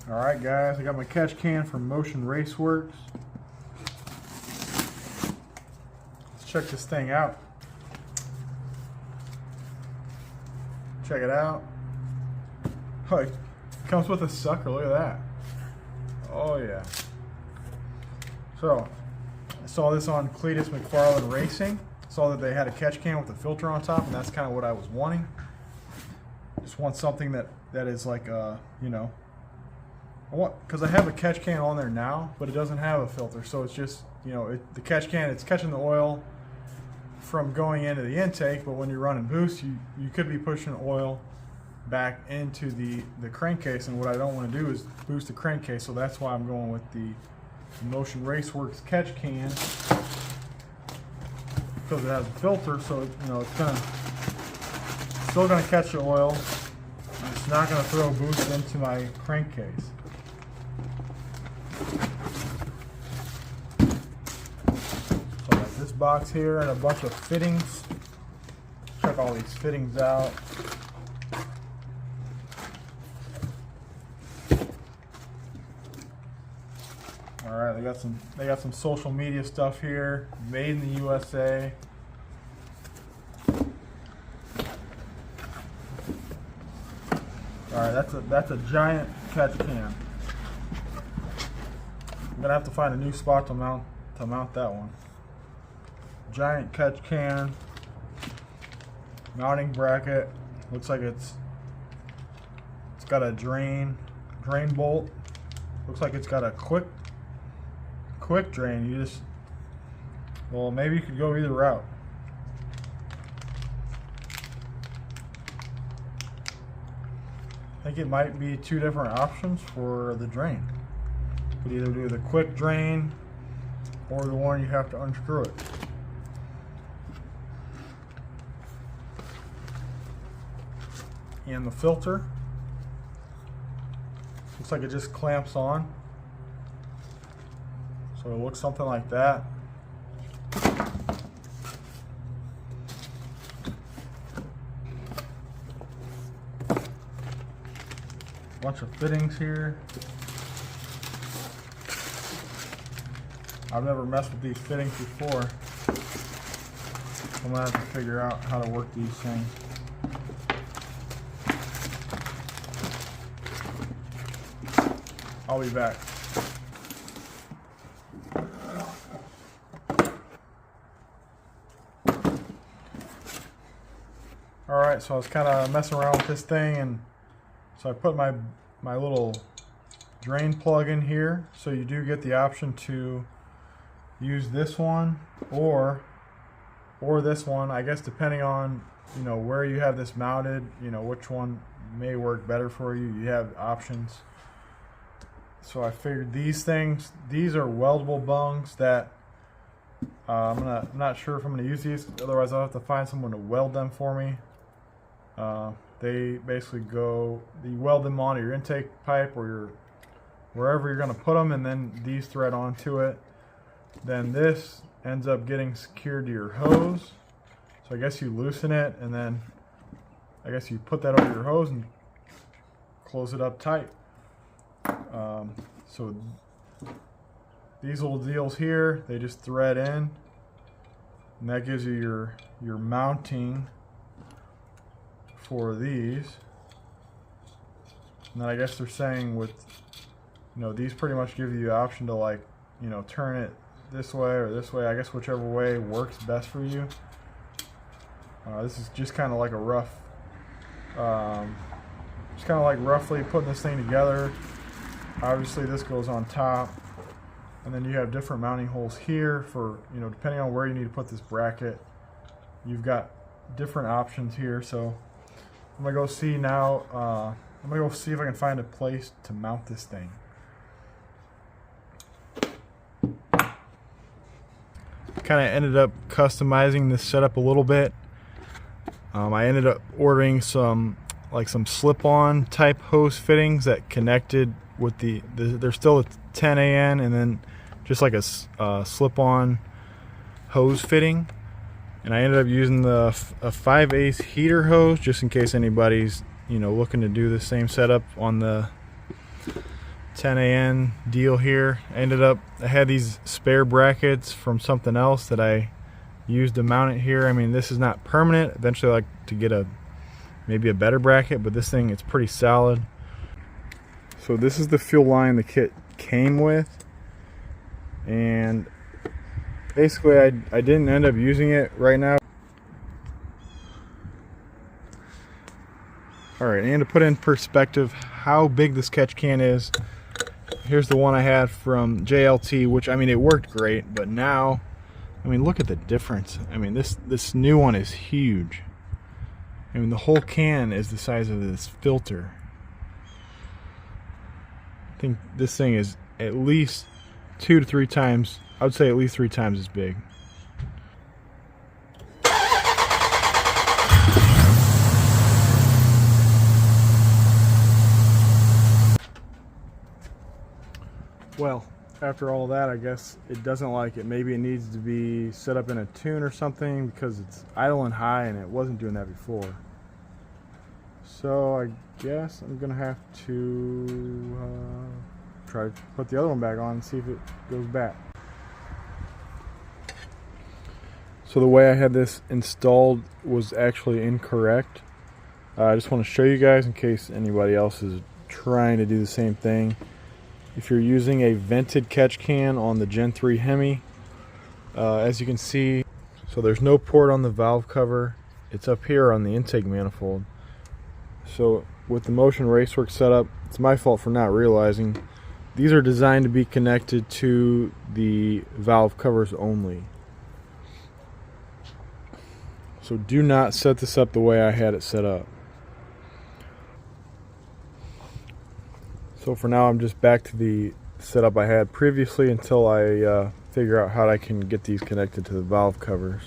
Alright guys, I got my catch can from Motion Raceworks. Let's check this thing out. Check it out. Oh, it comes with a sucker, look at that. Oh yeah. So, I saw this on Cletus McFarland Racing. Saw that they had a catch can with a filter on top, and that's kind of what I was wanting. Just want something that is like, you know, because I have a catch can on there now, but it doesn't have a filter, so it's just, you know, the catch can, it's catching the oil from going into the intake, but when you're running boost, you could be pushing oil back into the crankcase, and what I don't want to do is boost the crankcase, so that's why I'm going with the Motion Raceworks catch can, because it has a filter, so you know it's still gonna catch the oil. It's not gonna throw boost into my crankcase. So I got this box here and a bunch of fittings. Check all these fittings out. All right, they got some social media stuff here. Made in the USA. All right, that's a giant catch can. I'm gonna have to find a new spot to mount that one. Giant catch can. Mounting bracket. Looks like it's got a drain bolt. Looks like it's got a quick drain. You just, well, maybe you could go either route. I think it might be two different options for the drain. You could either do the quick drain or the one you have to unscrew it. And the filter looks like it just clamps on. So it looks something like that. Bunch of fittings here. I've never messed with these fittings before. I'm gonna have to figure out how to work these things. I'll be back. Alright, so I was kind of messing around with this thing, and so I put my little drain plug in here. So you do get the option to use this one or this one, I guess, depending on, you know, where you have this mounted, you know, which one may work better for you. You have options. So I figured these are weldable bungs that I'm not sure if I'm going to use these. Otherwise, I'll have to find someone to weld them for me. They basically you weld them onto your intake pipe or wherever you're going to put them, and then these thread onto it. Then this ends up getting secured to your hose. So I guess you loosen it, and then I guess you put that over your hose and close it up tight. So these little deals here, they just thread in, and that gives you your mounting for these. And then I guess they're saying with, you know, these pretty much give you the option to, like, you know, turn it this way or this way. I guess whichever way works best for you. This is just kind of like a rough, just kind of like roughly putting this thing together. Obviously this goes on top, and then you have different mounting holes here for, you know, depending on where you need to put this bracket. You've got different options here. So I'm gonna go see now. I'm gonna go see if I can find a place to mount this thing. Kind of ended up customizing this setup a little bit. I ended up ordering some slip-on type hose fittings that connected with there's still a 10 AN and then just like a slip-on hose fitting. And I ended up using a 5/8 heater hose just in case anybody's, you know, looking to do the same setup on the 10AN deal here. I had these spare brackets from something else that I used to mount it here. I mean, this is not permanent. Eventually I like to get maybe a better bracket, but this thing, it's pretty solid. So this is the fuel line the kit came with, and basically I didn't end up using it right now. Alright, and to put in perspective how big this catch can is, here's the one I had from JLT, which, I mean, it worked great, but now, I mean, look at the difference. I mean, this new one is huge. I mean, the whole can is the size of this filter. I think this thing is at least 2 to 3 times, I would say at least 3 times as big. Well, after all that, I guess it doesn't like it. Maybe it needs to be set up in a tune or something, because it's idling high and it wasn't doing that before. So I guess I'm gonna have to try to put the other one back on and see if it goes back. So the way I had this installed was actually incorrect. I just want to show you guys in case anybody else is trying to do the same thing. If you're using a vented catch can on the Gen 3 Hemi, as you can see, so there's no port on the valve cover. It's up here on the intake manifold. So with the Motion Racework setup, it's my fault for not realizing these are designed to be connected to the valve covers only. So do not set this up the way I had it set up. So for now, I'm just back to the setup I had previously until I figure out how I can get these connected to the valve covers.